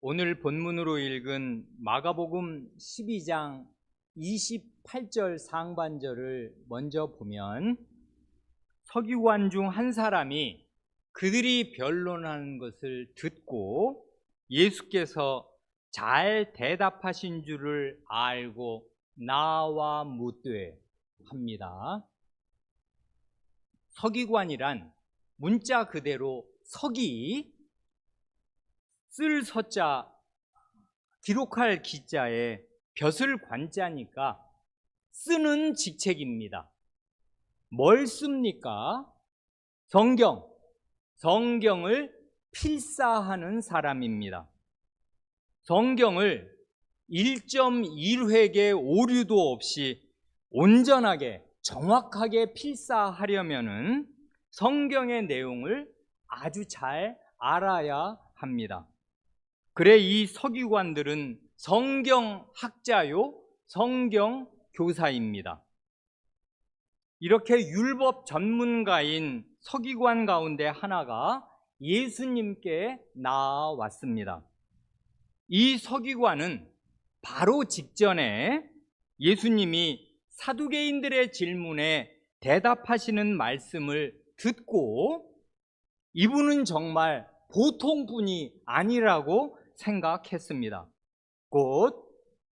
오늘 본문으로 읽은 마가복음 12장 28절 상반절을 먼저 보면 서기관 중 한 사람이 그들이 변론하는 것을 듣고 예수께서 잘 대답하신 줄을 알고 나와 묻되 합니다. 서기관이란 문자 그대로 서기, 쓸 서자, 기록할 기자에 벼슬 관자니까 쓰는 직책입니다. 뭘 씁니까? 성경을 필사하는 사람입니다. 성경을 1.1획의 오류도 없이 온전하게 정확하게 필사하려면은 성경의 내용을 아주 잘 알아야 합니다. 그래 이 서기관들은 성경학자요, 성경교사입니다. 이렇게 율법 전문가인 서기관 가운데 하나가 예수님께 나왔습니다. 이 서기관은 바로 직전에 예수님이 사두개인들의 질문에 대답하시는 말씀을 듣고 이분은 정말 보통 분이 아니라고 생각했습니다. 곧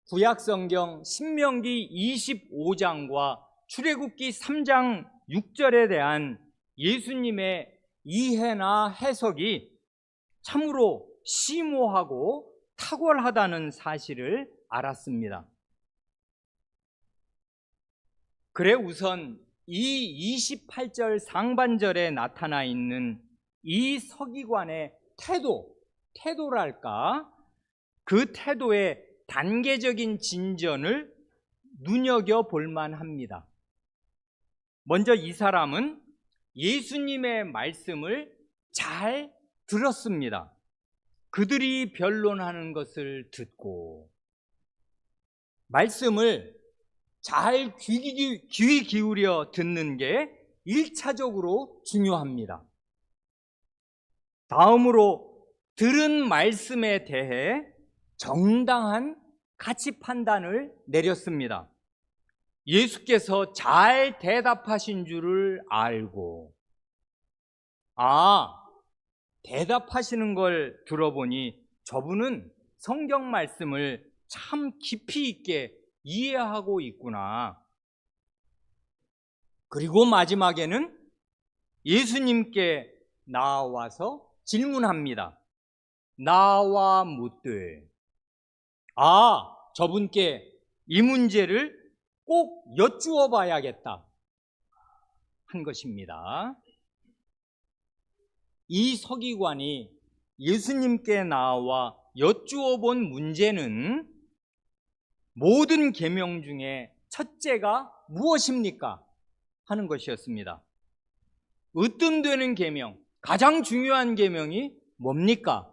구약성경 신명기 25장과 출애굽기 3장 6절에 대한 예수님의 이해나 해석이 참으로 심오하고 탁월하다는 사실을 알았습니다. 그래 우선 이 28절 상반절에 나타나 있는 이 서기관의 태도랄까? 그 태도의 단계적인 진전을 눈여겨볼 만합니다. 먼저 이 사람은 예수님의 말씀을 잘 들었습니다. 그들이 변론하는 것을 듣고 말씀을 잘 귀 기울여 듣는 게 1차적으로 중요합니다. 다음으로 들은 말씀에 대해 정당한 가치 판단을 내렸습니다. 예수께서 잘 대답하신 줄을 알고 대답하시는 걸 들어보니 저분은 성경 말씀을 참 깊이 있게 이해하고 있구나. 그리고 마지막에는 예수님께 나와서 질문합니다. 나와 묻되 저분께 이 문제를 꼭 여쭈어 봐야겠다 한 것입니다. 이 서기관이 예수님께 나와 여쭈어 본 문제는 모든 계명 중에 첫째가 무엇입니까? 하는 것이었습니다. 으뜸되는 계명, 가장 중요한 계명이 뭡니까?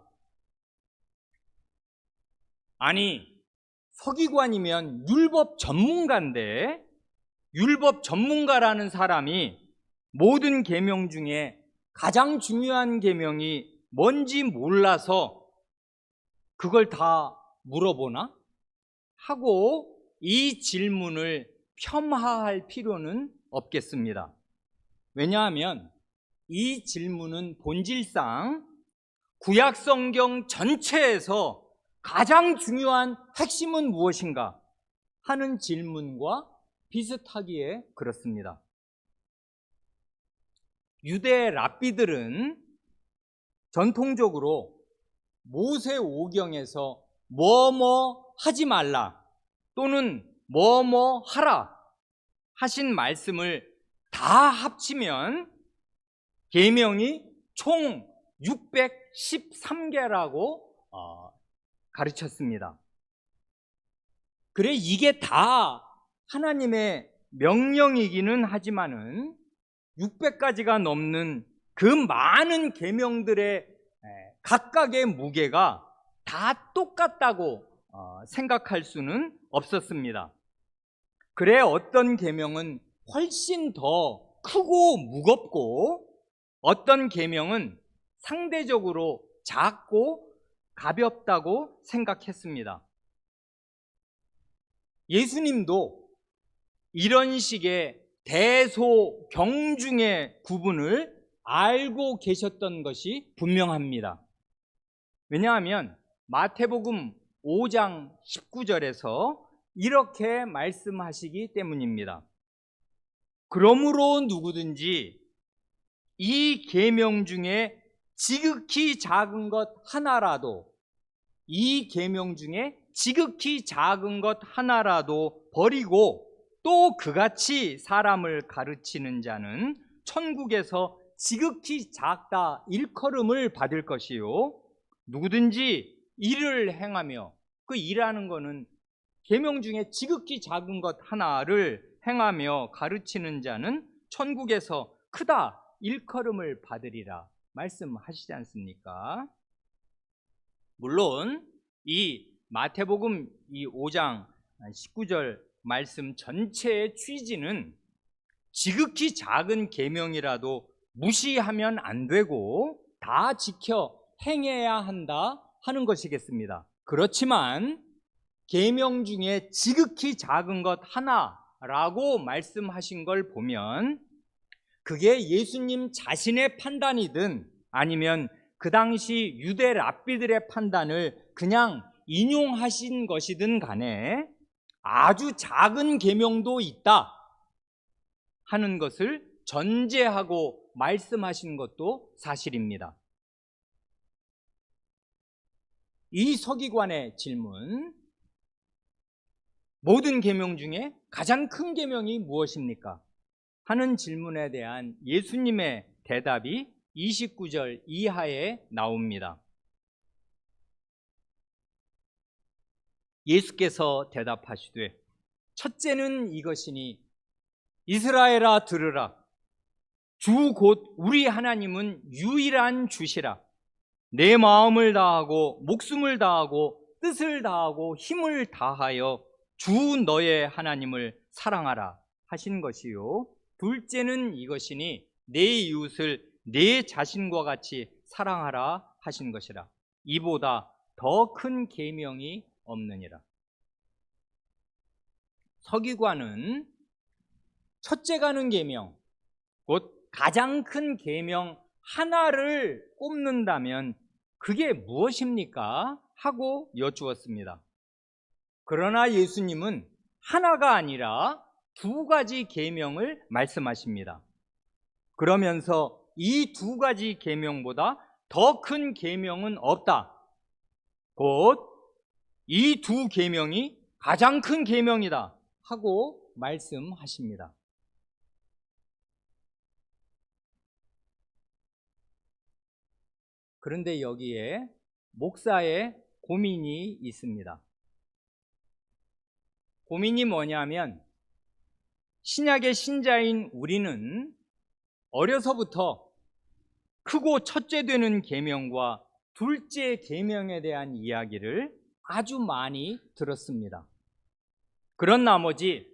아니, 서기관이면 율법 전문가인데 율법 전문가라는 사람이 모든 계명 중에 가장 중요한 계명이 뭔지 몰라서 그걸 다 물어보나? 하고 이 질문을 폄하할 필요는 없겠습니다. 왜냐하면 이 질문은 본질상 구약성경 전체에서 가장 중요한 핵심은 무엇인가 하는 질문과 비슷하기에 그렇습니다. 유대 랍비들은 전통적으로 모세오경에서 뭐뭐 하지 말라 또는 뭐뭐 하라 하신 말씀을 다 합치면 계명이 총 613개라고 가르쳤습니다. 그래 이게 다 하나님의 명령이기는 하지만은 600가지가 넘는 그 많은 계명들의 각각의 무게가 다 똑같다고 생각할 수는 없었습니다. 그래 어떤 계명은 훨씬 더 크고 무겁고 어떤 계명은 상대적으로 작고 가볍다고 생각했습니다. 예수님도 이런 식의 대소경중의 구분을 알고 계셨던 것이 분명합니다. 왜냐하면 마태복음 5장 19절에서 이렇게 말씀하시기 때문입니다. 그러므로 누구든지 이 계명 중에 지극히 작은 것 하나라도, 이 계명 중에 지극히 작은 것 하나라도 버리고 또 그같이 사람을 가르치는 자는 천국에서 지극히 작다 일컬음을 받을 것이요, 누구든지 일을 행하며, 그 일하는 것은 계명 중에 지극히 작은 것 하나를 행하며 가르치는 자는 천국에서 크다 일컬음을 받으리라 말씀하시지 않습니까? 물론 이 마태복음 이 5장 19절 말씀 전체의 취지는 지극히 작은 계명이라도 무시하면 안 되고 다 지켜 행해야 한다 하는 것이겠습니다. 그렇지만 계명 중에 지극히 작은 것 하나라고 말씀하신 걸 보면 그게 예수님 자신의 판단이든 아니면 그 당시 유대 랍비들의 판단을 그냥 인용하신 것이든 간에 아주 작은 계명도 있다 하는 것을 전제하고 말씀하신 것도 사실입니다. 이 서기관의 질문, 모든 계명 중에 가장 큰 계명이 무엇입니까? 하는 질문에 대한 예수님의 대답이 29절 이하에 나옵니다. 예수께서 대답하시되 첫째는 이것이니 이스라엘아 들으라. 주 곧 우리 하나님은 유일한 주시라. 내 마음을 다하고 목숨을 다하고 뜻을 다하고 힘을 다하여 주 너의 하나님을 사랑하라 하신 것이요, 둘째는 이것이니 내 이웃을 내 자신과 같이 사랑하라 하신 것이라. 이보다 더 큰 계명이 없느니라. 서기관은 첫째가는 계명, 곧 가장 큰 계명 하나를 꼽는다면 그게 무엇입니까? 하고 여쭈었습니다. 그러나 예수님은 하나가 아니라 두 가지 계명을 말씀하십니다. 그러면서 이 두 가지 계명보다 더 큰 계명은 없다. 곧 이 두 계명이 가장 큰 계명이다 하고 말씀하십니다. 그런데 여기에 목사의 고민이 있습니다. 고민이 뭐냐면, 신약의 신자인 우리는 어려서부터 크고 첫째 되는 계명과 둘째 계명에 대한 이야기를 아주 많이 들었습니다. 그런 나머지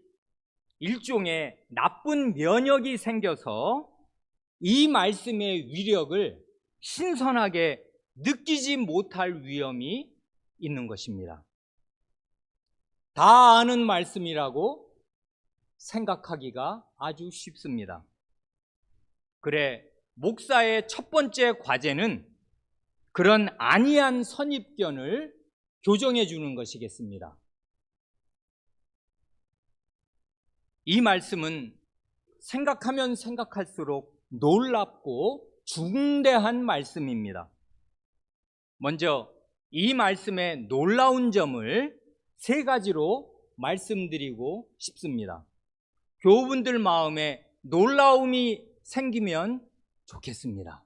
일종의 나쁜 면역이 생겨서 이 말씀의 위력을 신선하게 느끼지 못할 위험이 있는 것입니다. 다 아는 말씀이라고 생각하기가 아주 쉽습니다. 그래, 목사의 첫 번째 과제는 그런 안이한 선입견을 교정해 주는 것이겠습니다. 이 말씀은 생각하면 생각할수록 놀랍고 중대한 말씀입니다. 먼저 이 말씀의 놀라운 점을 세 가지로 말씀드리고 싶습니다. 교우분들 마음에 놀라움이 생기면 좋겠습니다.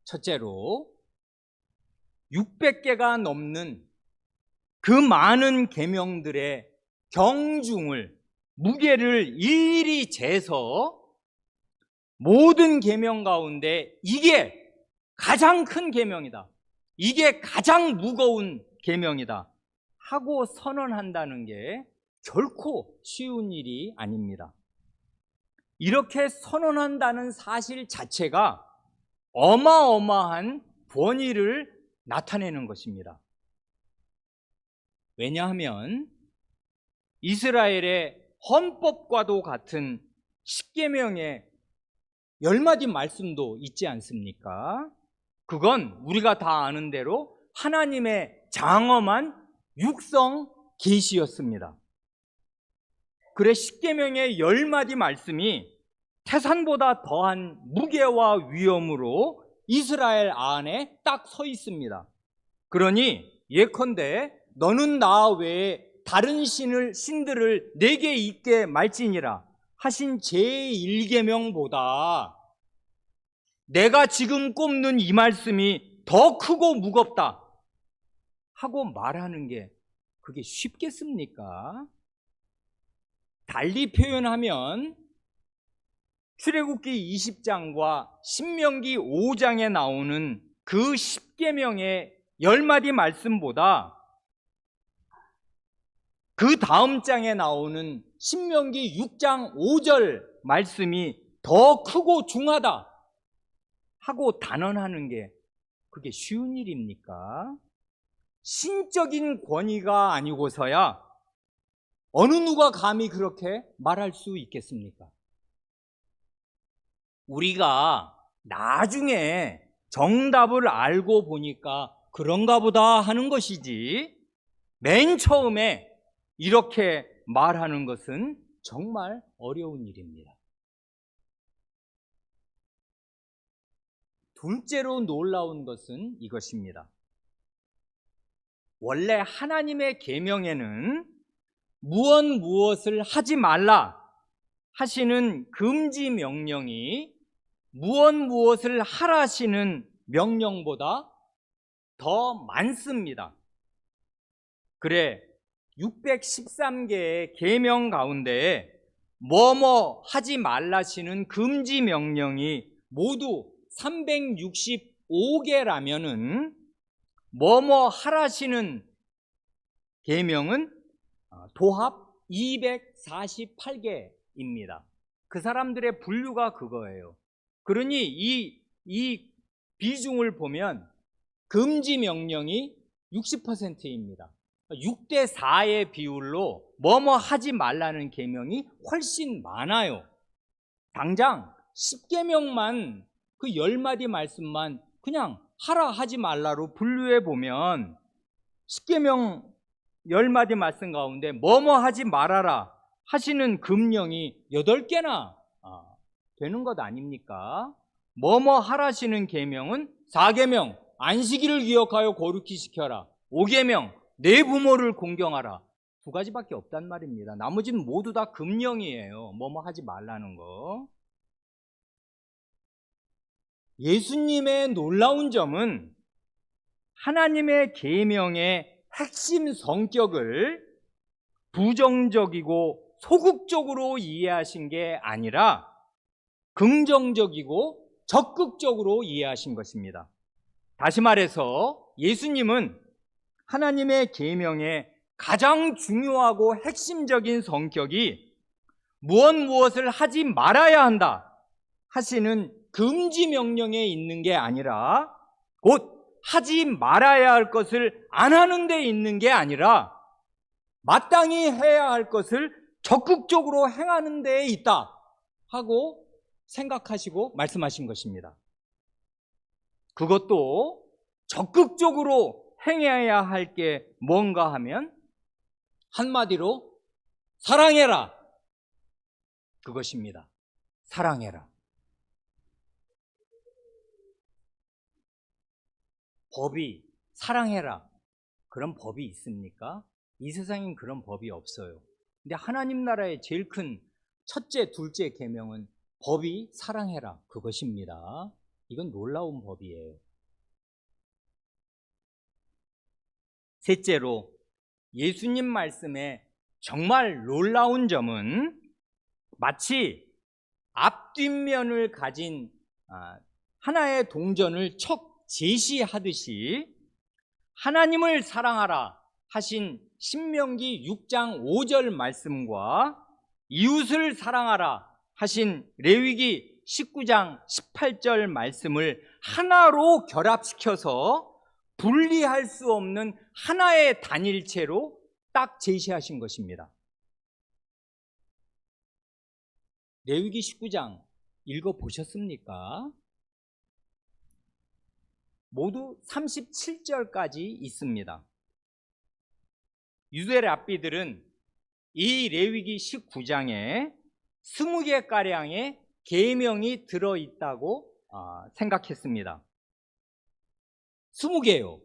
첫째로 600개가 넘는 그 많은 계명들의 경중을, 무게를 일일이 재서 모든 계명 가운데 이게 가장 큰 계명이다, 이게 가장 무거운 계명이다 하고 선언한다는 게 결코 쉬운 일이 아닙니다. 이렇게 선언한다는 사실 자체가 어마어마한 권위를 나타내는 것입니다. 왜냐하면 이스라엘의 헌법과도 같은 십계명의 10마디 말씀도 있지 않습니까? 그건 우리가 다 아는 대로 하나님의 장엄한 육성 계시였습니다. 그래 십계명의 10마디 말씀이 태산보다 더한 무게와 위엄으로 이스라엘 안에 딱 서 있습니다. 그러니 예컨대 너는 나 외에 다른 신들을 내게 있게 말지니라 하신 제1계명보다 내가 지금 꼽는 이 말씀이 더 크고 무겁다 하고 말하는 게 그게 쉽겠습니까? 달리 표현하면 출애굽기 20장과 신명기 5장에 나오는 그 10계명의 10마디 말씀보다 그 다음 장에 나오는 신명기 6장 5절 말씀이 더 크고 중하다 하고 단언하는 게 그게 쉬운 일입니까? 신적인 권위가 아니고서야 어느 누가 감히 그렇게 말할 수 있겠습니까? 우리가 나중에 정답을 알고 보니까 그런가 보다 하는 것이지 맨 처음에 이렇게 말하는 것은 정말 어려운 일입니다. 둘째로 놀라운 것은 이것입니다. 원래 하나님의 계명에는 무엇을 하지 말라 하시는 금지 명령이 무엇을 하라시는 명령보다 더 많습니다. 그래 613개의 계명 가운데 뭐뭐 하지 말라시는 금지 명령이 모두 365개라면은 뭐뭐 하라시는 계명은 도합 248개입니다. 그 사람들의 분류가 그거예요. 그러니 이 비중을 보면 금지 명령이 60%입니다. 6대 4의 비율로 뭐뭐 하지 말라는 계명이 훨씬 많아요. 당장 10계명만 그 10마디 말씀만 그냥 하라 하지 말라로 분류해 보면 10계명 10마디 말씀 가운데 뭐뭐 하지 말아라 하시는 금령이 8개나 되는 것 아닙니까? 뭐뭐 하라시는 계명은 4계명 안식일을 기억하여 거룩히 지켜라, 5계명 내 부모를 공경하라, 2가지밖에 없단 말입니다. 나머지는 모두 다 금령이에요. 뭐뭐 하지 말라는 거. 예수님의 놀라운 점은 하나님의 계명의 핵심 성격을 부정적이고 소극적으로 이해하신 게 아니라 긍정적이고 적극적으로 이해하신 것입니다. 다시 말해서 예수님은 하나님의 계명의 가장 중요하고 핵심적인 성격이 무엇을 하지 말아야 한다 하시는 금지 명령에 있는 게 아니라 곧 하지 말아야 할 것을 안 하는 데 있는 게 아니라 마땅히 해야 할 것을 적극적으로 행하는 데에 있다 하고 생각하시고 말씀하신 것입니다. 그것도 적극적으로 행해야 할 게 뭔가 하면 한마디로 사랑해라, 그것입니다. 사랑해라. 법이 사랑해라 그런 법이 있습니까? 이 세상엔 그런 법이 없어요. 근데 하나님 나라의 제일 큰 첫째, 둘째 계명은 법이 사랑해라 그것입니다. 이건 놀라운 법이에요. 셋째로 예수님 말씀에 정말 놀라운 점은 마치 앞뒷면을 가진 하나의 동전을 척 제시하듯이 하나님을 사랑하라 하신 신명기 6장 5절 말씀과 이웃을 사랑하라 하신 레위기 19장 18절 말씀을 하나로 결합시켜서 분리할 수 없는 하나의 단일체로 딱 제시하신 것입니다. 레위기 19장 읽어보셨습니까? 모두 37절까지 있습니다. 유대 랍비들은 이 레위기 19장에 20개가량의 계명이 들어있다고 생각했습니다. 20개요.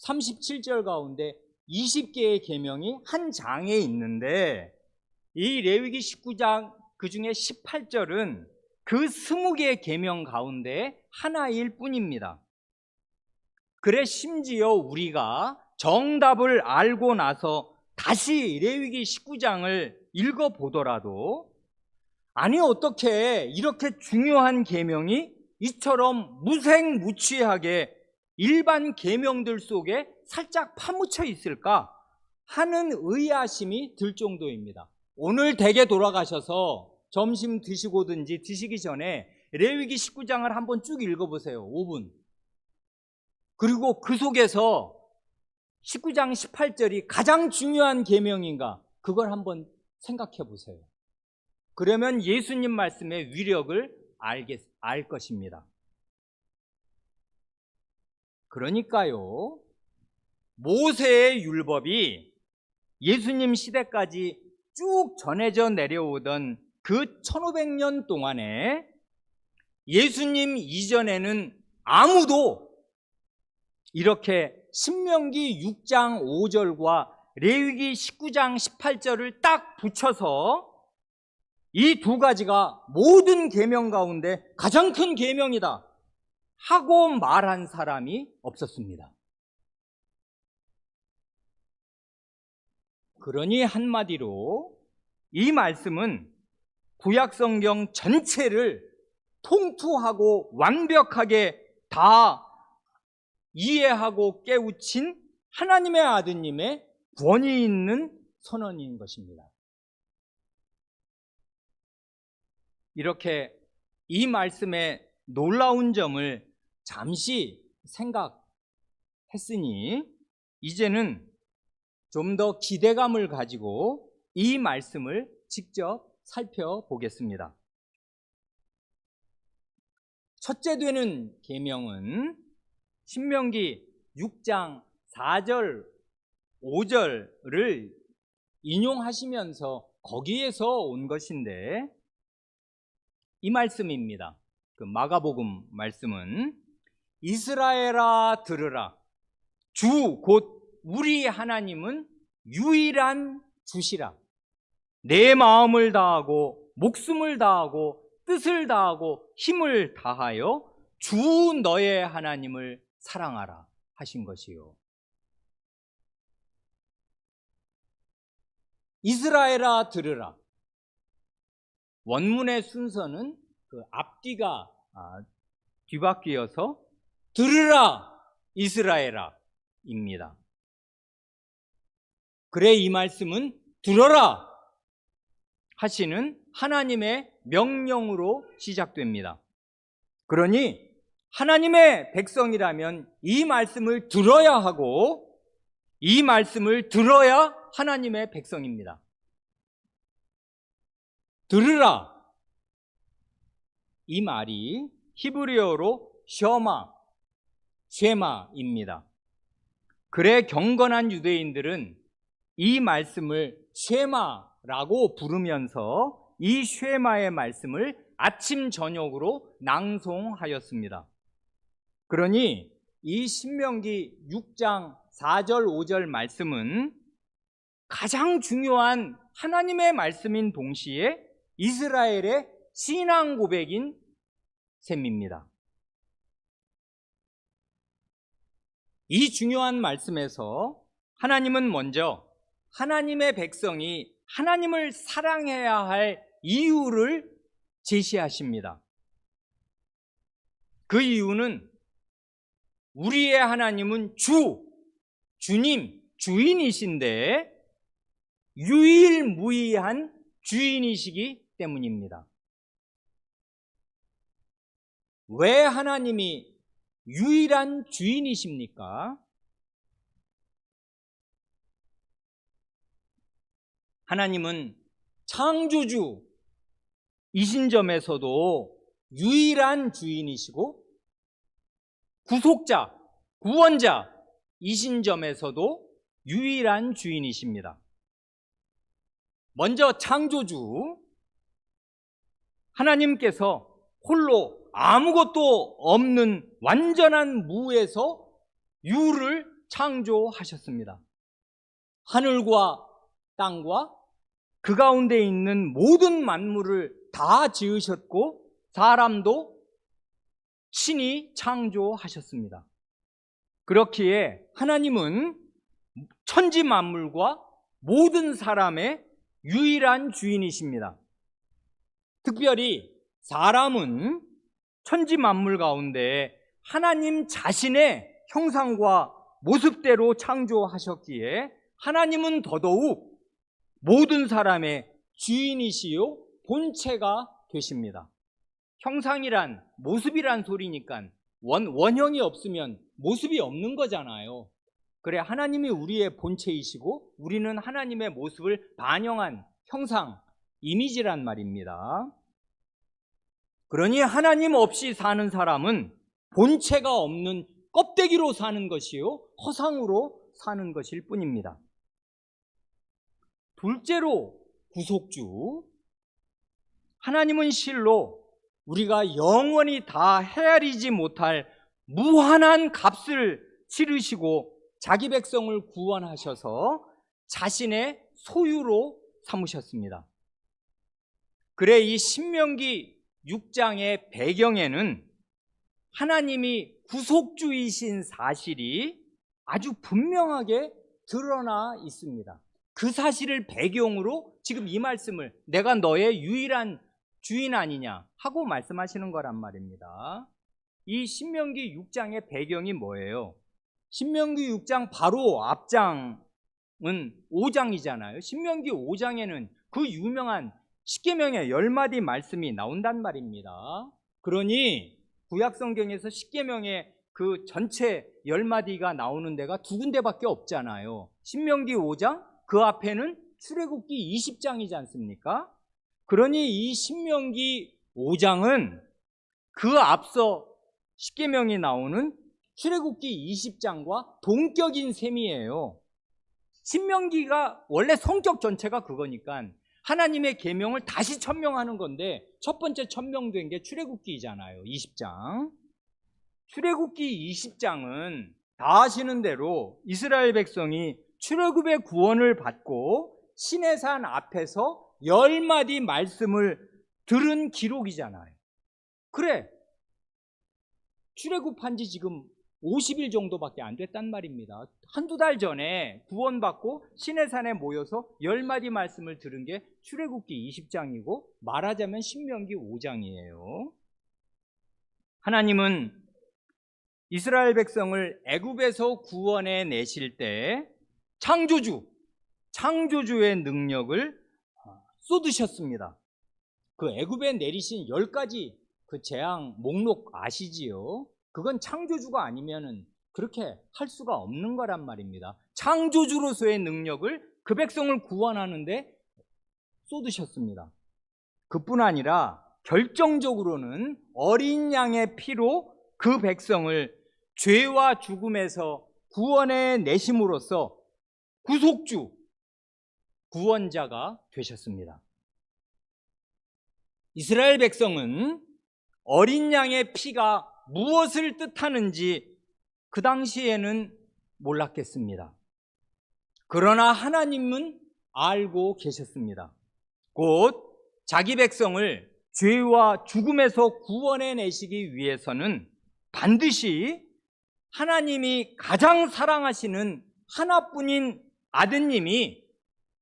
37절 가운데 20개의 계명이 한 장에 있는데 이 레위기 19장 그중에 18절은 그 20개의 계명 가운데 하나일 뿐입니다. 그래 심지어 우리가 정답을 알고 나서 다시 레위기 19장을 읽어보더라도 아니 어떻게 이렇게 중요한 계명이 이처럼 무색무취하게 일반 계명들 속에 살짝 파묻혀 있을까 하는 의아심이 들 정도입니다. 오늘 댁에 돌아가셔서 점심 드시고든지 드시기 전에 레위기 19장을 한번 쭉 읽어보세요. 5분. 그리고 그 속에서 19장 18절이 가장 중요한 계명인가 그걸 생각해 보세요. 그러면 예수님 말씀의 위력을 알 것입니다. 그러니까요, 모세의 율법이 예수님 시대까지 쭉 전해져 내려오던 그 1500년 동안에 예수님 이전에는 아무도 이렇게 신명기 6장 5절과 레위기 19장 18절을 딱 붙여서 이 두 가지가 모든 계명 가운데 가장 큰 계명이다 하고 말한 사람이 없었습니다. 그러니 한마디로 이 말씀은 구약성경 전체를 통투하고 완벽하게 다 이해하고 깨우친 하나님의 아드님의 권위 있는 선언인 것입니다. 이렇게 이 말씀의 놀라운 점을 잠시 생각했으니 이제는 좀 더 기대감을 가지고 이 말씀을 직접 살펴보겠습니다. 첫째 되는 계명은 신명기 6장 4절, 5절을 인용하시면서 거기에서 온 것인데 이 말씀입니다. 그 마가복음 말씀은 이스라엘아 들으라. 주 곧 우리 하나님은 유일한 주시라. 내 마음을 다하고 목숨을 다하고 뜻을 다하고 힘을 다하여 주 너의 하나님을 사랑하라 하신 것이요. 이스라엘아 들으라. 원문의 순서는 그 앞뒤가 뒤바뀌어서 들으라 이스라엘아 입니다. 그래 이 말씀은 들어라 하시는 하나님의 명령으로 시작됩니다. 그러니 하나님의 백성이라면 이 말씀을 들어야 하고 이 말씀을 들어야 하나님의 백성입니다. 들으라 이 말이 히브리어로 쉐마입니다. 그래 경건한 유대인들은 이 말씀을 쉐마라고 부르면서 이 쉐마의 말씀을 아침 저녁으로 낭송하였습니다. 그러니 이 신명기 6장 4절 5절 말씀은 가장 중요한 하나님의 말씀인 동시에 이스라엘의 신앙 고백인 셈입니다. 이 중요한 말씀에서 하나님은 먼저 하나님의 백성이 하나님을 사랑해야 할 이유를 제시하십니다. 그 이유는 우리의 하나님은 주님, 주인이신데 유일무이한 주인이시기 때문입니다. 왜 하나님이 유일한 주인이십니까? 하나님은 창조주이신 점에서도 유일한 주인이시고 구속자, 구원자이신 점에서도 유일한 주인이십니다. 먼저 창조주, 하나님께서 홀로 아무것도 없는 완전한 무에서 유를 창조하셨습니다. 하늘과 땅과 그 가운데 있는 모든 만물을 다 지으셨고 사람도 신이 창조하셨습니다. 그렇기에 하나님은 천지 만물과 모든 사람의 유일한 주인이십니다. 특별히 사람은 천지 만물 가운데 하나님 자신의 형상과 모습대로 창조하셨기에 하나님은 더더욱 모든 사람의 주인이시요 본체가 되십니다. 형상이란 모습이란 소리니까 원형이 없으면 모습이 없는 거잖아요. 그래, 하나님이 우리의 본체이시고 우리는 하나님의 모습을 반영한 형상, 이미지란 말입니다. 그러니 하나님 없이 사는 사람은 본체가 없는 껍데기로 사는 것이요 허상으로 사는 것일 뿐입니다. 둘째로 구속주, 하나님은 실로 우리가 영원히 다 헤아리지 못할 무한한 값을 치르시고 자기 백성을 구원하셔서 자신의 소유로 삼으셨습니다. 그래, 이 신명기 6장의 배경에는 하나님이 구속주이신 사실이 아주 분명하게 드러나 있습니다. 그 사실을 배경으로 지금 이 말씀을 내가 너의 유일한 주인 아니냐 하고 말씀하시는 거란 말입니다. 이 신명기 6장의 배경이 뭐예요? 신명기 6장 바로 앞장은 5장이잖아요. 신명기 5장에는 그 유명한 십계명의 10마디 말씀이 나온단 말입니다. 그러니 구약성경에서 십계명의 그 전체 10마디가 나오는 데가 두 군데밖에 없잖아요. 신명기 5장, 그 앞에는 출애굽기 20장이지 않습니까? 그러니 이 신명기 5장은 그 앞서 십계명이 나오는 출애굽기 20장과 동격인 셈이에요. 신명기가 원래 성격 전체가 그거니까 하나님의 계명을 다시 천명하는 건데 첫 번째 천명된 게 출애굽기잖아요. 20장. 출애굽기 20장은 다 아시는 대로 이스라엘 백성이 출애굽의 구원을 받고 시내산 앞에서 10마디 말씀을 들은 기록이잖아요. 그래, 출애굽한 지 지금 50일 정도밖에 안 됐단 말입니다. 한두 달 전에 구원받고 시내산에 모여서 10마디 말씀을 들은 게 출애굽기 20장이고 말하자면 신명기 5장이에요. 하나님은 이스라엘 백성을 애굽에서 구원해 내실 때 창조주의 능력을 쏟으셨습니다. 그 애굽에 내리신 10가지 그 재앙 목록 아시지요? 그건 창조주가 아니면은 그렇게 할 수가 없는 거란 말입니다. 창조주로서의 능력을 그 백성을 구원하는데 쏟으셨습니다. 그뿐 아니라 결정적으로는 어린 양의 피로 그 백성을 죄와 죽음에서 구원해 내심으로써 구속주, 구원자가 되셨습니다. 이스라엘 백성은 어린 양의 피가 무엇을 뜻하는지 그 당시에는 몰랐겠습니다. 그러나 하나님은 알고 계셨습니다. 곧 자기 백성을 죄와 죽음에서 구원해 내시기 위해서는 반드시 하나님이 가장 사랑하시는 하나뿐인 아드님이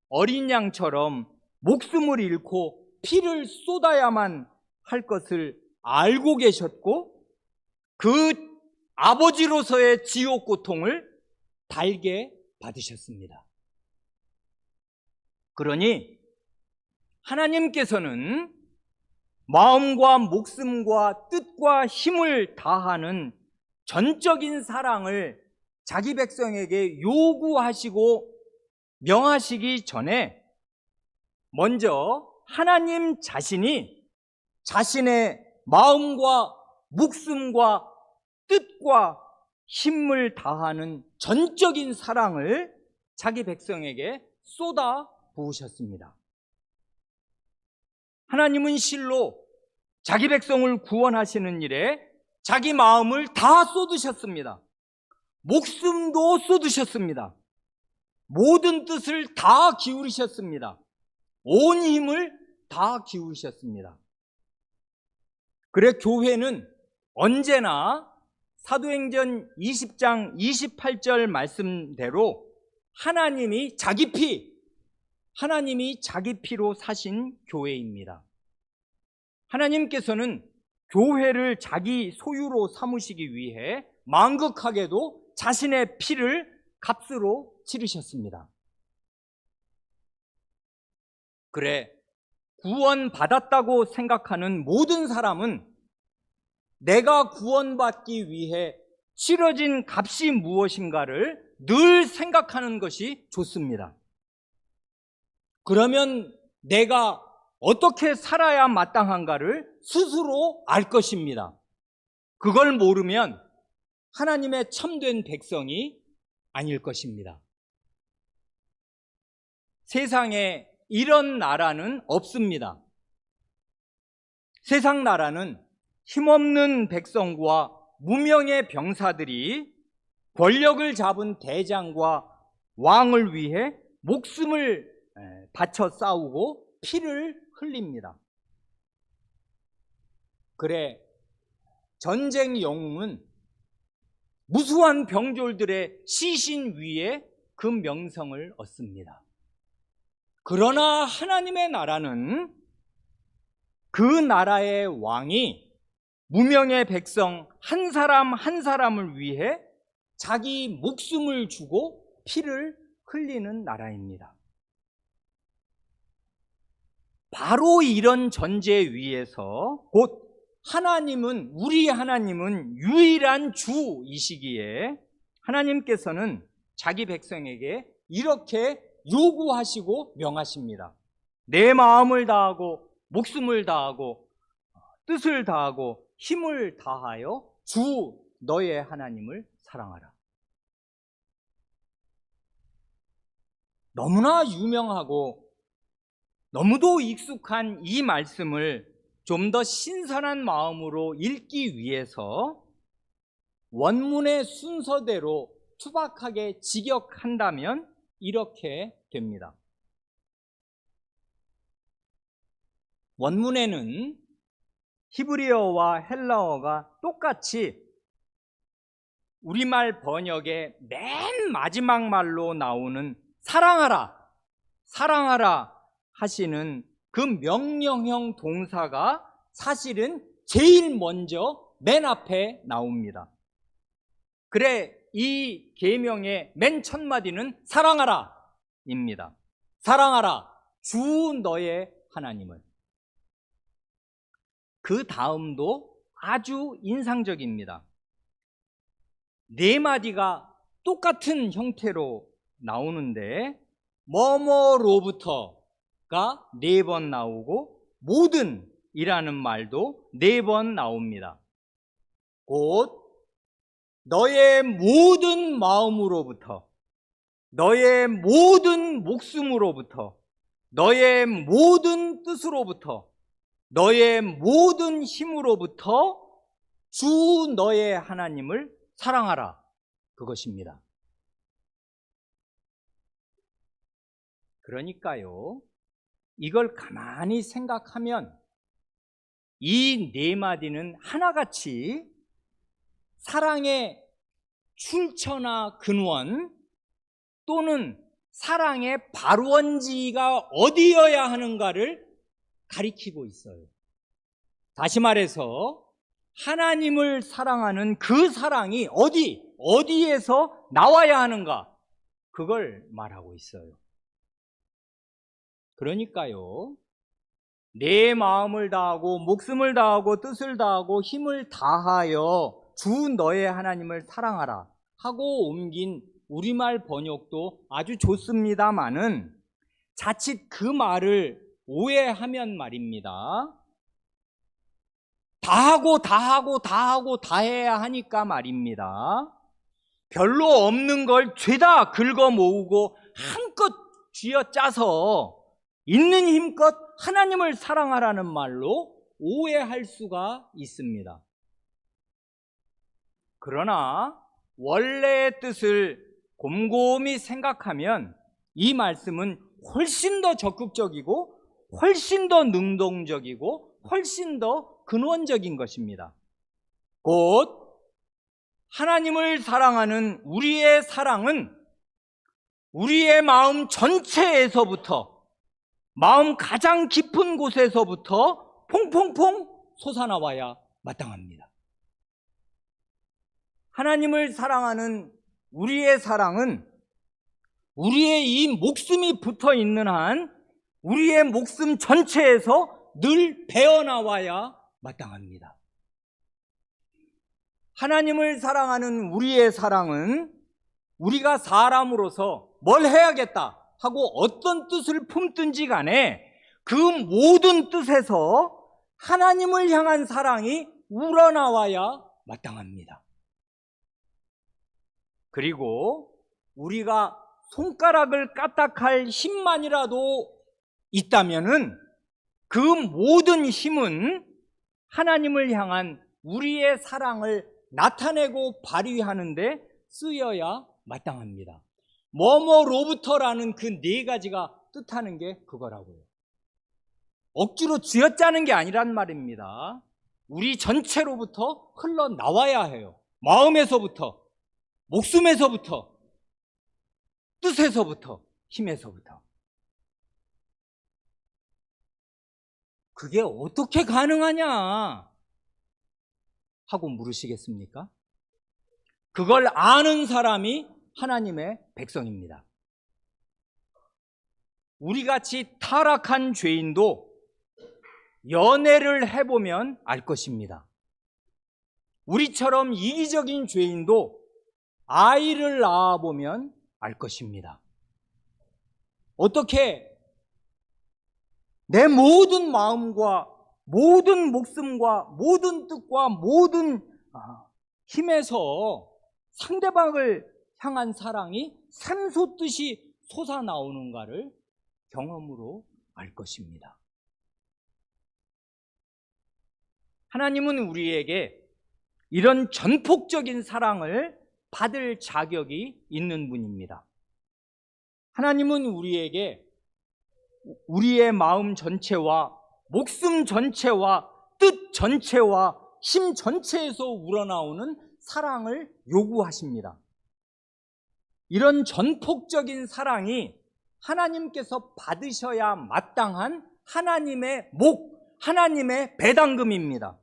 어린 양처럼 목숨을 잃고 피를 쏟아야만 할 것을 알고 계셨고 그 아버지로서의 지옥 고통을 달게 받으셨습니다. 그러니 하나님께서는 마음과 목숨과 뜻과 힘을 다하는 전적인 사랑을 자기 백성에게 요구하시고 명하시기 전에 먼저 하나님 자신이 자신의 마음과 목숨과 뜻과 힘을 다하는 전적인 사랑을 자기 백성에게 쏟아 부으셨습니다. 하나님은 실로 자기 백성을 구원하시는 일에 자기 마음을 다 쏟으셨습니다. 목숨도 쏟으셨습니다. 모든 뜻을 다 기울이셨습니다. 온 힘을 다 기울이셨습니다. 그래 교회는 언제나 사도행전 20장 28절 말씀대로 하나님이 자기 피로 사신 교회입니다. 하나님께서는 교회를 자기 소유로 삼으시기 위해 망극하게도 자신의 피를 값으로 치르셨습니다. 그래, 구원받았다고 생각하는 모든 사람은 내가 구원받기 위해 치러진 값이 무엇인가를 늘 생각하는 것이 좋습니다. 그러면 내가 어떻게 살아야 마땅한가를 스스로 알 것입니다. 그걸 모르면 하나님의 참된 백성이 아닐 것입니다. 세상에 이런 나라는 없습니다. 세상 나라는 힘없는 백성과 무명의 병사들이 권력을 잡은 대장과 왕을 위해 목숨을 바쳐 싸우고 피를 흘립니다. 그래, 전쟁 영웅은 무수한 병졸들의 시신 위에 그 명성을 얻습니다. 그러나 하나님의 나라는 그 나라의 왕이 무명의 백성 한 사람 한 사람을 위해 자기 목숨을 주고 피를 흘리는 나라입니다. 바로 이런 전제 위에서 곧 우리 하나님은 유일한 주이시기에 하나님께서는 자기 백성에게 이렇게 요구하시고 명하십니다. 내 마음을 다하고 목숨을 다하고 뜻을 다하고 힘을 다하여 주 너의 하나님을 사랑하라. 너무나 유명하고 너무도 익숙한 이 말씀을 좀 더 신선한 마음으로 읽기 위해서 원문의 순서대로 투박하게 직역한다면 이렇게 됩니다. 원문에는 히브리어와 헬라어가 똑같이 우리말 번역의 맨 마지막 말로 나오는 사랑하라 하시는 그 명령형 동사가 사실은 제일 먼저 맨 앞에 나옵니다. 그래, 이 계명의 맨 첫 마디는 사랑하라 입니다. 사랑하라, 주 너의 하나님을. 그 다음도 아주 인상적입니다. 네 마디가 똑같은 형태로 나오는데 뭐뭐로부터가 4번 나오고 모든이라는 말도 4번 나옵니다. 곧 너의 모든 마음으로부터, 너의 모든 목숨으로부터, 너의 모든 뜻으로부터, 너의 모든 힘으로부터 주 너의 하나님을 사랑하라, 그것입니다. 그러니까요, 이걸 가만히 생각하면 이 4마디는 하나같이 사랑의 출처나 근원 또는 사랑의 발원지가 어디여야 하는가를 가리키고 있어요. 다시 말해서 하나님을 사랑하는 그 사랑이 어디에서 나와야 하는가, 그걸 말하고 있어요. 그러니까요, 내 마음을 다하고 목숨을 다하고 뜻을 다하고 힘을 다하여 주 너의 하나님을 사랑하라 하고 옮긴 우리말 번역도 아주 좋습니다마는 자칫 그 말을 오해하면 말입니다. 다해야 하니까 말입니다. 별로 없는 걸 죄다 긁어 모으고 한껏 쥐어짜서 있는 힘껏 하나님을 사랑하라는 말로 오해할 수가 있습니다. 그러나 원래의 뜻을 곰곰이 생각하면 이 말씀은 훨씬 더 적극적이고 훨씬 더 능동적이고 훨씬 더 근원적인 것입니다. 곧 하나님을 사랑하는 우리의 사랑은 우리의 마음 전체에서부터, 마음 가장 깊은 곳에서부터 퐁퐁퐁 솟아나와야 마땅합니다. 하나님을 사랑하는 우리의 사랑은 우리의 이 목숨이 붙어 있는 한 우리의 목숨 전체에서 늘 배어나와야 마땅합니다. 하나님을 사랑하는 우리의 사랑은 우리가 사람으로서 뭘 해야겠다 하고 어떤 뜻을 품든지 간에 그 모든 뜻에서 하나님을 향한 사랑이 우러나와야 마땅합니다. 그리고 우리가 손가락을 까딱할 힘만이라도 있다면은 그 모든 힘은 하나님을 향한 우리의 사랑을 나타내고 발휘하는데 쓰여야 마땅합니다. 뭐뭐로부터라는 그 네 가지가 뜻하는 게 그거라고요. 억지로 쥐어짜는 게 아니란 말입니다. 우리 전체로부터 흘러나와야 해요. 마음에서부터, 목숨에서부터, 뜻에서부터, 힘에서부터. 그게 어떻게 가능하냐 하고 물으시겠습니까? 그걸 아는 사람이 하나님의 백성입니다. 우리같이 타락한 죄인도 연애를 해보면 알 것입니다. 우리처럼 이기적인 죄인도 아이를 낳아보면 알 것입니다. 어떻게 내 모든 마음과 모든 목숨과 모든 뜻과 모든 힘에서 상대방을 향한 사랑이 샘솟듯이 솟아나오는가를 경험으로 알 것입니다. 하나님은 우리에게 이런 전폭적인 사랑을 받을 자격이 있는 분입니다. 하나님은 우리에게 우리의 마음 전체와 목숨 전체와 뜻 전체와 힘 전체에서 우러나오는 사랑을 요구하십니다. 이런 전폭적인 사랑이 하나님께서 받으셔야 마땅한 하나님의 하나님의 배당금입니다.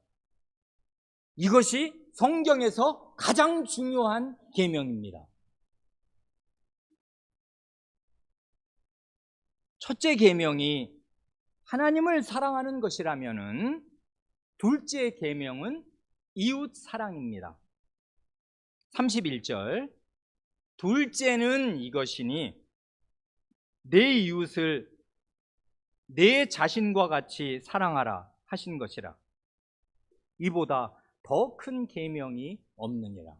이것이 성경에서 가장 중요한 계명입니다. 첫째 계명이 하나님을 사랑하는 것이라면은 둘째 계명은 이웃 사랑입니다. 31절 둘째는 이것이니 내 이웃을 내 자신과 같이 사랑하라 하신 것이라. 이보다 더 큰 계명이 없느니라.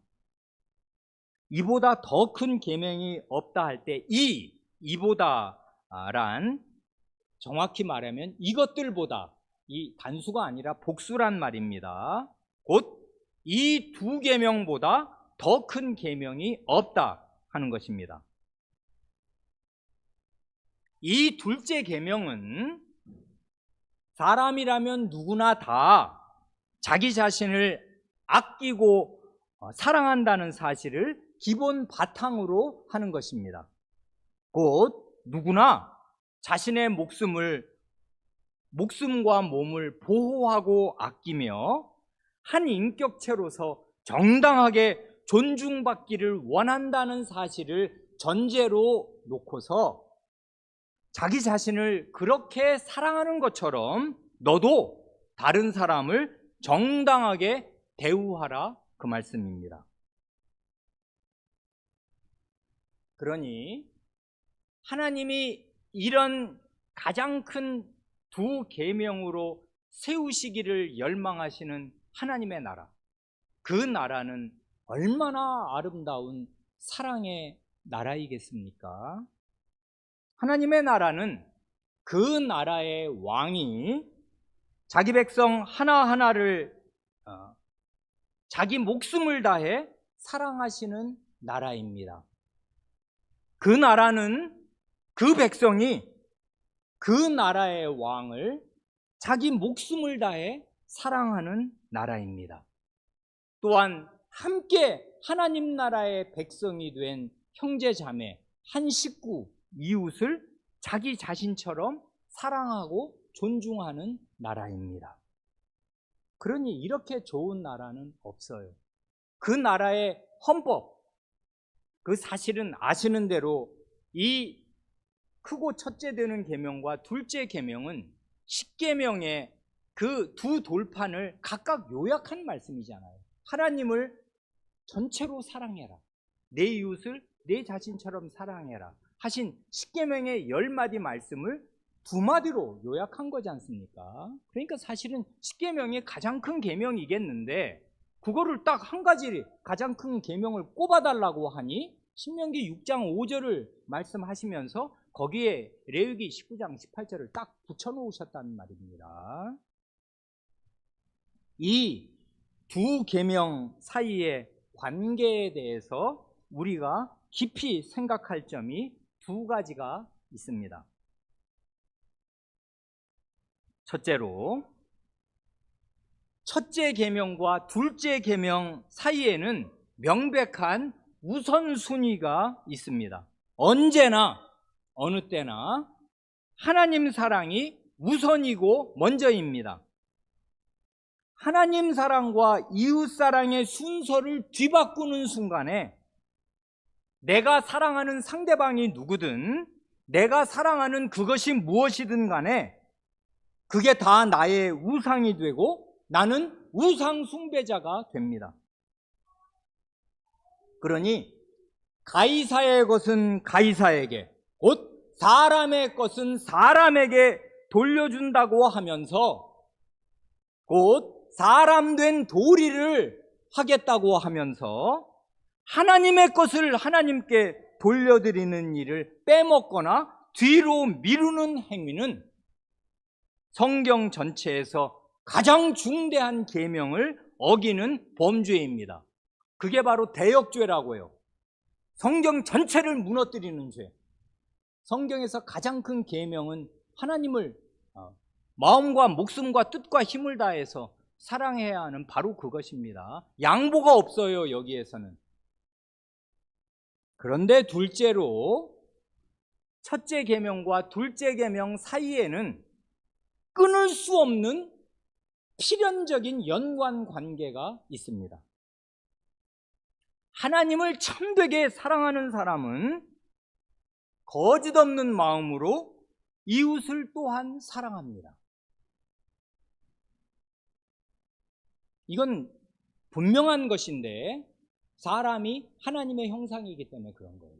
이보다 더 큰 계명이 없다 할 때 이보다란 정확히 말하면 이것들보다 이 단수가 아니라 복수란 말입니다. 곧 이 두 계명보다 더 큰 계명이 없다 하는 것입니다. 이 둘째 계명은 사람이라면 누구나 다 자기 자신을 아끼고 사랑한다는 사실을 기본 바탕으로 하는 것입니다. 곧 누구나 자신의 목숨과 몸을 보호하고 아끼며 한 인격체로서 정당하게 존중받기를 원한다는 사실을 전제로 놓고서 자기 자신을 그렇게 사랑하는 것처럼 너도 다른 사람을 정당하게 대우하라, 그 말씀입니다. 그러니 하나님이 이런 가장 큰 두 계명으로 세우시기를 열망하시는 하나님의 나라, 그 나라는 얼마나 아름다운 사랑의 나라이겠습니까? 하나님의 나라는 그 나라의 왕이 자기 백성 하나하나를 자기 목숨을 다해 사랑하시는 나라입니다. 그 나라는 그 백성이 그 나라의 왕을 자기 목숨을 다해 사랑하는 나라입니다. 또한 함께 하나님 나라의 백성이 된 형제 자매, 한 식구, 이웃을 자기 자신처럼 사랑하고 존중하는 나라입니다. 그러니 이렇게 좋은 나라는 없어요. 그 나라의 헌법, 그 사실은 아시는 대로 이 크고 첫째 되는 계명과 둘째 계명은 십계명의 그 두 돌판을 각각 요약한 말씀이잖아요. 하나님을 전체로 사랑해라, 내 이웃을 내 자신처럼 사랑해라 하신 십계명의 10마디 말씀을 2마디로 요약한 거지 않습니까? 그러니까 사실은 십계명이 가장 큰 계명이겠는데 그거를 딱 한 가지 가장 큰 계명을 꼽아달라고 하니 신명기 6장 5절을 말씀하시면서 거기에 레위기 19장 18절을 딱 붙여놓으셨다는 말입니다. 이 두 계명 사이의 관계에 대해서 우리가 깊이 생각할 점이 2가지가 있습니다. 첫째로, 첫째 계명과 둘째 계명 사이에는 명백한 우선순위가 있습니다. 언제나 어느 때나 하나님 사랑이 우선이고 먼저입니다. 하나님 사랑과 이웃 사랑의 순서를 뒤바꾸는 순간에 내가 사랑하는 상대방이 누구든 내가 사랑하는 그것이 무엇이든 간에 그게 다 나의 우상이 되고 나는 우상 숭배자가 됩니다. 그러니 가이사의 것은 가이사에게, 곧 사람의 것은 사람에게 돌려준다고 하면서 곧 사람 된 도리를 하겠다고 하면서 하나님의 것을 하나님께 돌려드리는 일을 빼먹거나 뒤로 미루는 행위는 성경 전체에서 가장 중대한 계명을 어기는 범죄입니다. 그게 바로 대역죄라고요. 성경 전체를 무너뜨리는 죄. 성경에서 가장 큰 계명은 하나님을 마음과 목숨과 뜻과 힘을 다해서 사랑해야 하는 바로 그것입니다. 양보가 없어요, 여기에서는. 그런데 둘째로, 첫째 계명과 둘째 계명 사이에는 끊을 수 없는 필연적인 연관 관계가 있습니다. 하나님을 참되게 사랑하는 사람은 거짓 없는 마음으로 이웃을 또한 사랑합니다. 이건 분명한 것인데 사람이 하나님의 형상이기 때문에 그런 거예요.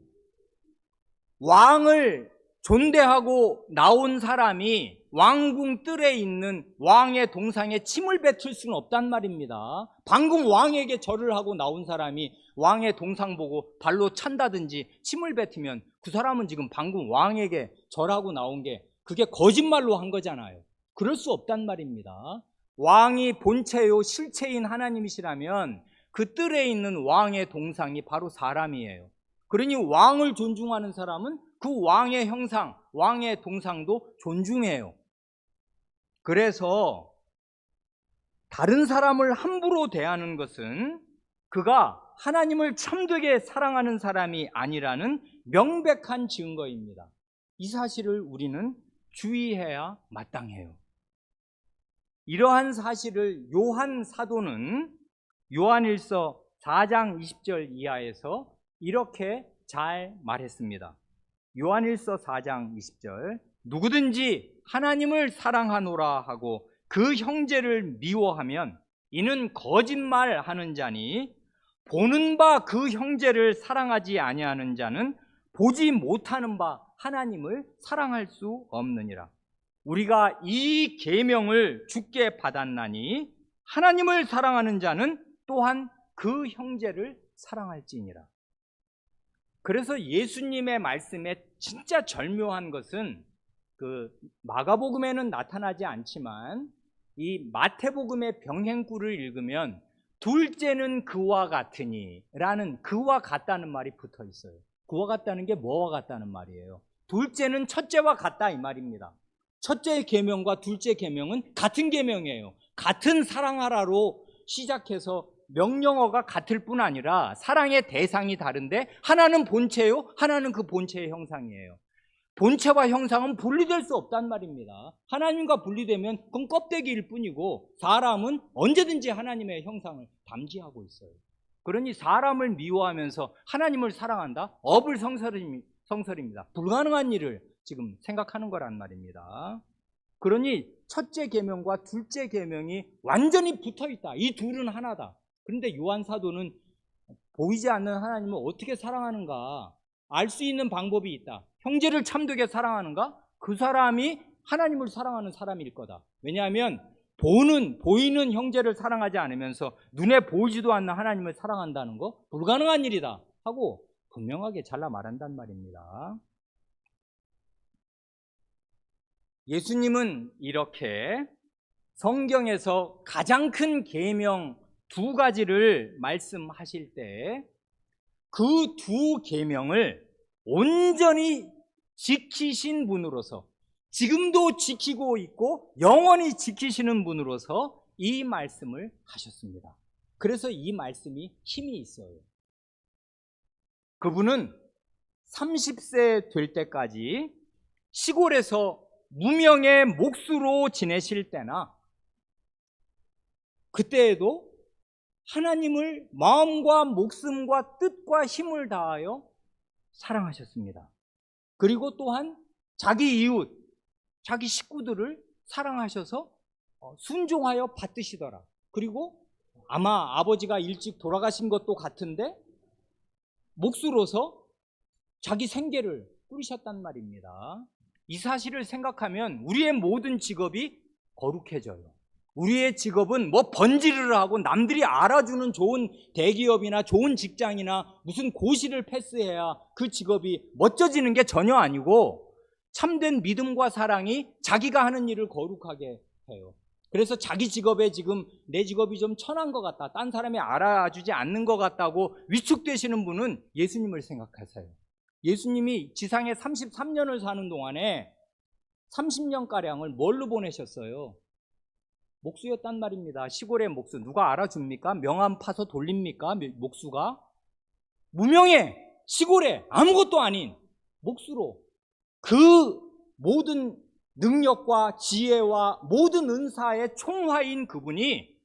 왕을 존대하고 나온 사람이 왕궁 뜰에 있는 왕의 동상에 침을 뱉을 수는 없단 말입니다. 방금 왕에게 절을 하고 나온 사람이 왕의 동상 보고 발로 찬다든지 침을 뱉으면 그 사람은 지금 방금 왕에게 절하고 나온 게 그게 거짓말로 한 거잖아요. 그럴 수 없단 말입니다. 왕이 본체요 실체인 하나님이시라면 그 뜰에 있는 왕의 동상이 바로 사람이에요. 그러니 왕을 존중하는 사람은 그 왕의 형상, 왕의 동상도 존중해요. 그래서 다른 사람을 함부로 대하는 것은 그가 하나님을 참되게 사랑하는 사람이 아니라는 명백한 증거입니다. 이 사실을 우리는 주의해야 마땅해요. 이러한 사실을 요한 사도는 요한일서 4장 20절 이하에서 이렇게 잘 말했습니다. 요한일서 4장 20절, 누구든지 하나님을 사랑하노라 하고 그 형제를 미워하면 이는 거짓말하는 자니 보는 바 그 형제를 사랑하지 아니하는 자는 보지 못하는 바 하나님을 사랑할 수 없느니라. 우리가 이 계명을 주께 받았나니 하나님을 사랑하는 자는 또한 그 형제를 사랑할지니라. 그래서 예수님의 말씀에 진짜 절묘한 것은 그 마가복음에는 나타나지 않지만 이 마태복음의 병행구를 읽으면 둘째는 그와 같으니 라는 그와 같다는 말이 붙어 있어요. 그와 같다는 게 뭐와 같다는 말이에요? 둘째는 첫째와 같다 이 말입니다. 첫째 계명과 둘째 계명은 같은 계명이에요. 같은 사랑하라로 시작해서 명령어가 같을 뿐 아니라 사랑의 대상이 다른데 하나는 본체요, 하나는 그 본체의 형상이에요. 본체와 형상은 분리될 수 없단 말입니다. 하나님과 분리되면 그건 껍데기일 뿐이고 사람은 언제든지 하나님의 형상을 담지하고 있어요. 그러니 사람을 미워하면서 하나님을 사랑한다? 어불성설입니다. 불가능한 일을 지금 생각하는 거란 말입니다. 그러니 첫째 계명과 둘째 계명이 완전히 붙어있다. 이 둘은 하나다. 그런데 요한 사도는 보이지 않는 하나님을 어떻게 사랑하는가 알 수 있는 방법이 있다. 형제를 참되게 사랑하는가? 그 사람이 하나님을 사랑하는 사람일 거다. 왜냐하면 보이는 형제를 사랑하지 않으면서 눈에 보이지도 않는 하나님을 사랑한다는 거 불가능한 일이다 하고 분명하게 잘라 말한단 말입니다. 예수님은 이렇게 성경에서 가장 큰 계명 두 가지를 말씀하실 때 그 두 계명을 온전히 지키신 분으로서 지금도 지키고 있고 영원히 지키시는 분으로서 이 말씀을 하셨습니다. 그래서 이 말씀이 힘이 있어요. 그분은 30세 될 때까지 시골에서 무명의 목수로 지내실 때나 그때에도 하나님을 마음과 목숨과 뜻과 힘을 다하여 사랑하셨습니다. 그리고 또한 자기 이웃, 자기 식구들을 사랑하셔서 순종하여 받드시더라. 그리고 아마 아버지가 일찍 돌아가신 것도 같은데 목수로서 자기 생계를 꾸리셨단 말입니다. 이 사실을 생각하면 우리의 모든 직업이 거룩해져요. 우리의 직업은 뭐 번지르르 하고 남들이 알아주는 좋은 대기업이나 좋은 직장이나 무슨 고시를 패스해야 그 직업이 멋져지는 게 전혀 아니고 참된 믿음과 사랑이 자기가 하는 일을 거룩하게 해요. 그래서 자기 직업에 지금 내 직업이 좀 천한 것 같다, 딴 사람이 알아주지 않는 것 같다고 위축되시는 분은 예수님을 생각하세요. 예수님이 지상에 33년을 사는 동안에 30년가량을 뭘로 보내셨어요? 목수였단 말입니다. 시골의 목수. 누가 알아줍니까? 명함 파서 돌립니까? 목수가? 무명의 시골에 아무것도 아닌 목수로 그 모든 능력과 지혜와 모든 은사의 총화인 그분이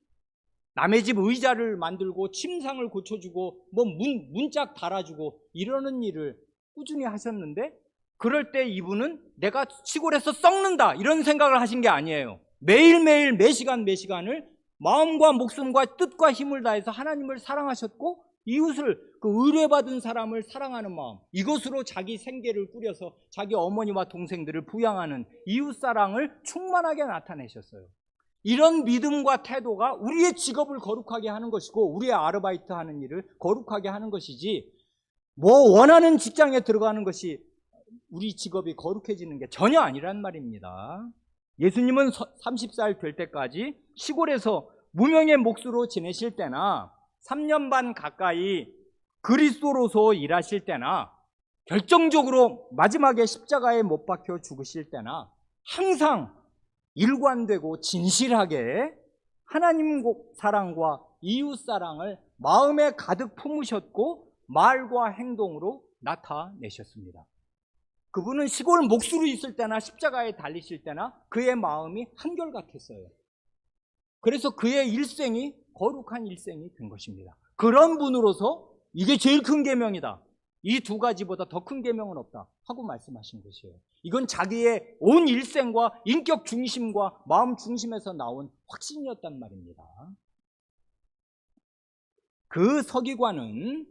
남의 집 의자를 만들고 침상을 고쳐주고 뭐 문짝 달아주고 이러는 일을 꾸준히 하셨는데 그럴 때 이분은 내가 시골에서 썩는다 이런 생각을 하신 게 아니에요. 매일매일 매시간을 마음과 목숨과 뜻과 힘을 다해서 하나님을 사랑하셨고 이웃을 그 의뢰받은 사람을 사랑하는 마음 이것으로 자기 생계를 꾸려서 자기 어머니와 동생들을 부양하는 이웃사랑을 충만하게 나타내셨어요. 이런 믿음과 태도가 우리의 직업을 거룩하게 하는 것이고 우리의 아르바이트 하는 일을 거룩하게 하는 것이지 뭐 원하는 직장에 들어가는 것이 우리 직업이 거룩해지는 게 전혀 아니란 말입니다. 예수님은 30살 될 때까지 시골에서 무명의 목수로 지내실 때나 3년 반 가까이 그리스도로서 일하실 때나 결정적으로 마지막에 십자가에 못 박혀 죽으실 때나 항상 일관되고 진실하게 하나님 사랑과 이웃 사랑을 마음에 가득 품으셨고 말과 행동으로 나타내셨습니다. 그분은 시골 목수로 있을 때나 십자가에 달리실 때나 그의 마음이 한결같았어요. 그래서 그의 일생이 거룩한 일생이 된 것입니다. 그런 분으로서 이게 제일 큰 계명이다. 이 두 가지보다 더 큰 계명은 없다 하고 말씀하신 것이에요. 이건 자기의 온 일생과 인격 중심과 마음 중심에서 나온 확신이었단 말입니다. 그 서기관은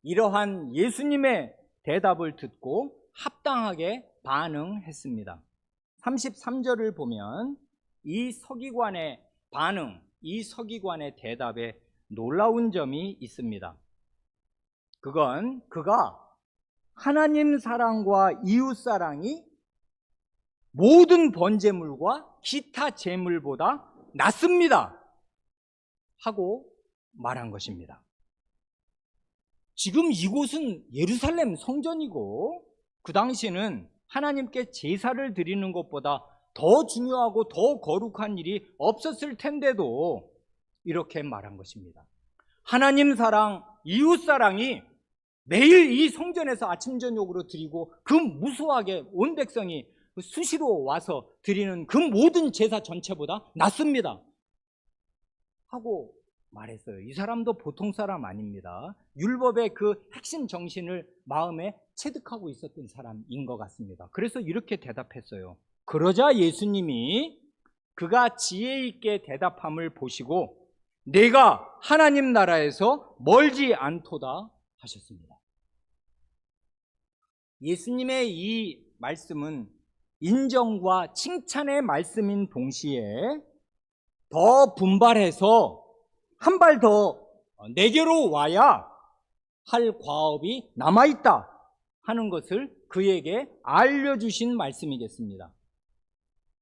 이러한 예수님의 대답을 듣고 합당하게 반응했습니다. 33절을 보면 이 서기관의 반응, 이 서기관의 대답에 놀라운 점이 있습니다. 그건 그가 하나님 사랑과 이웃 사랑이 모든 번제물과 기타 제물보다 낫습니다 하고 말한 것입니다. 지금 이곳은 예루살렘 성전이고 그 당시는 하나님께 제사를 드리는 것보다 더 중요하고 더 거룩한 일이 없었을 텐데도 이렇게 말한 것입니다. 하나님 사랑, 이웃 사랑이 매일 이 성전에서 아침 저녁으로 드리고 그 무수하게 온 백성이 수시로 와서 드리는 그 모든 제사 전체보다 낫습니다 하고 말했어요. 이 사람도 보통 사람 아닙니다. 율법의 그 핵심 정신을 마음에 체득하고 있었던 사람인 것 같습니다. 그래서 이렇게 대답했어요. 그러자 예수님이 그가 지혜 있게 대답함을 보시고 내가 하나님 나라에서 멀지 않도다 하셨습니다. 예수님의 이 말씀은 인정과 칭찬의 말씀인 동시에 더 분발해서 한 발 더 내게로 와야 할 과업이 남아있다 하는 것을 그에게 알려주신 말씀이겠습니다.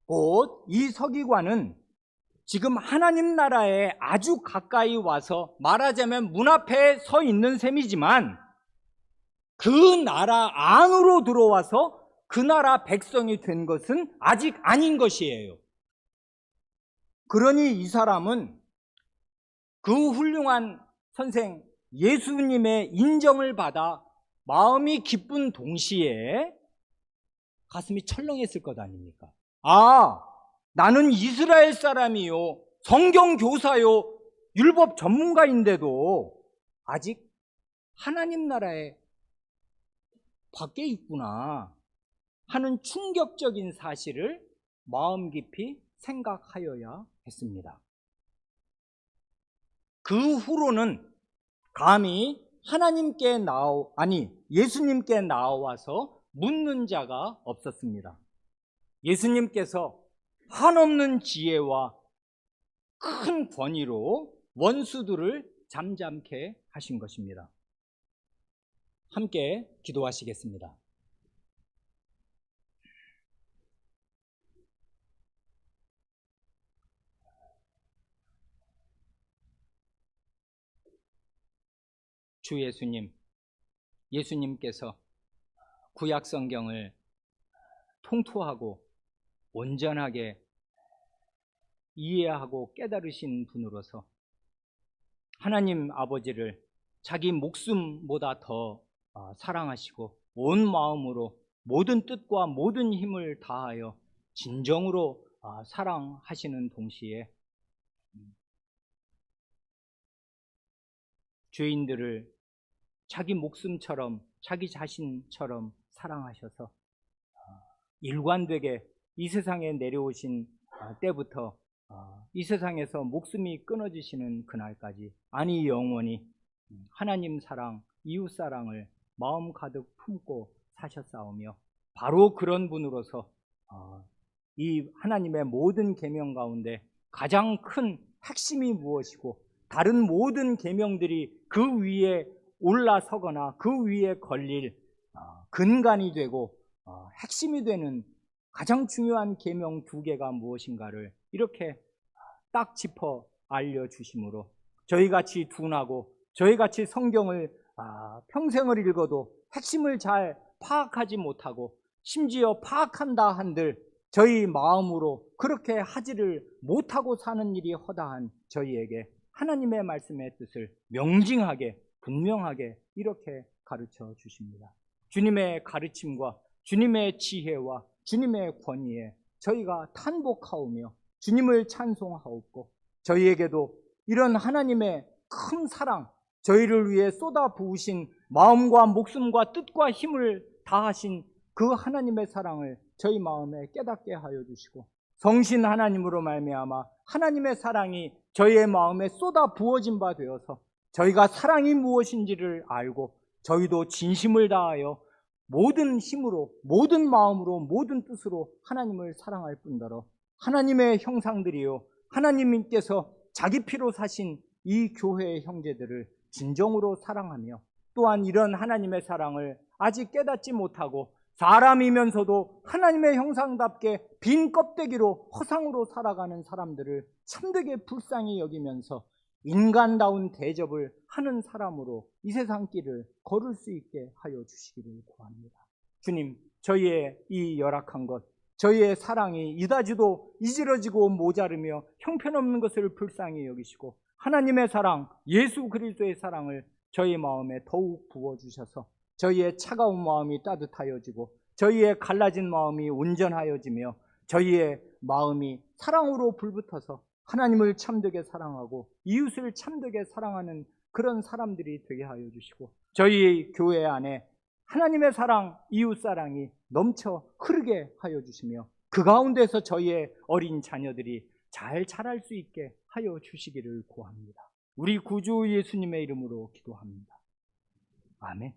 곧 이 서기관은 지금 하나님 나라에 아주 가까이 와서 말하자면 문 앞에 서 있는 셈이지만 그 나라 안으로 들어와서 그 나라 백성이 된 것은 아직 아닌 것이에요. 그러니 이 사람은 그 훌륭한 선생 예수님의 인정을 받아 마음이 기쁜 동시에 가슴이 철렁했을 것 아닙니까? 아, 나는 이스라엘 사람이요, 성경 교사요, 율법 전문가인데도 아직 하나님 나라에 밖에 있구나 하는 충격적인 사실을 마음 깊이 생각하여야 했습니다. 그 후로는 감히 예수님께 나와서 묻는 자가 없었습니다. 예수님께서 한없는 지혜와 큰 권위로 원수들을 잠잠케 하신 것입니다. 함께 기도하시겠습니다. 주 예수님께서 구약 성경을 통투하고 온전하게 이해하고 깨달으신 분으로서 하나님 아버지를 자기 목숨보다 더 사랑하시고 온 마음으로 모든 뜻과 모든 힘을 다하여 진정으로 사랑하시는 동시에 죄인들을 자기 목숨처럼 자기 자신처럼 사랑하셔서 일관되게 이 세상에 내려오신 때부터 이 세상에서 목숨이 끊어지시는 그날까지 아니 영원히 하나님 사랑, 이웃 사랑을 마음 가득 품고 사셨사오며 바로 그런 분으로서 이 하나님의 모든 계명 가운데 가장 큰 핵심이 무엇이고 다른 모든 계명들이 그 위에 올라서거나 그 위에 걸릴 근간이 되고 핵심이 되는 가장 중요한 계명 2개가 무엇인가를 이렇게 딱 짚어 알려주심으로 저희같이 둔하고 저희같이 성경을 평생을 읽어도 핵심을 잘 파악하지 못하고 심지어 파악한다 한들 저희 마음으로 그렇게 하지를 못하고 사는 일이 허다한 저희에게 하나님의 말씀의 뜻을 명징하게 분명하게 이렇게 가르쳐 주십니다. 주님의 가르침과 주님의 지혜와 주님의 권위에 저희가 탄복하오며 주님을 찬송하옵고 저희에게도 이런 하나님의 큰 사랑, 저희를 위해 쏟아 부으신 마음과 목숨과 뜻과 힘을 다하신 그 하나님의 사랑을 저희 마음에 깨닫게 하여 주시고, 성신 하나님으로 말미암아 하나님의 사랑이 저희의 마음에 쏟아 부어진 바 되어서 저희가 사랑이 무엇인지를 알고 저희도 진심을 다하여 모든 힘으로, 모든 마음으로, 모든 뜻으로 하나님을 사랑할 뿐더러 하나님의 형상들이요, 하나님께서 자기 피로 사신 이 교회의 형제들을 진정으로 사랑하며, 또한 이런 하나님의 사랑을 아직 깨닫지 못하고 사람이면서도 하나님의 형상답게 빈 껍데기로 허상으로 살아가는 사람들을 참되게 불쌍히 여기면서 인간다운 대접을 하는 사람으로 이 세상 길을 걸을 수 있게 하여 주시기를 구합니다. 주님, 저희의 이 열악한 것, 저희의 사랑이 이다지도 이지러지고 모자르며 형편없는 것을 불쌍히 여기시고 하나님의 사랑, 예수 그리스도의 사랑을 저희 마음에 더욱 부어주셔서 저희의 차가운 마음이 따뜻하여지고 저희의 갈라진 마음이 온전하여지며 저희의 마음이 사랑으로 불붙어서 하나님을 참되게 사랑하고 이웃을 참되게 사랑하는 그런 사람들이 되게 하여 주시고, 저희 교회 안에 하나님의 사랑, 이웃 사랑이 넘쳐 흐르게 하여 주시며 그 가운데서 저희의 어린 자녀들이 잘 자랄 수 있게 하여 주시기를 구합니다. 우리 구주 예수님의 이름으로 기도합니다. 아멘.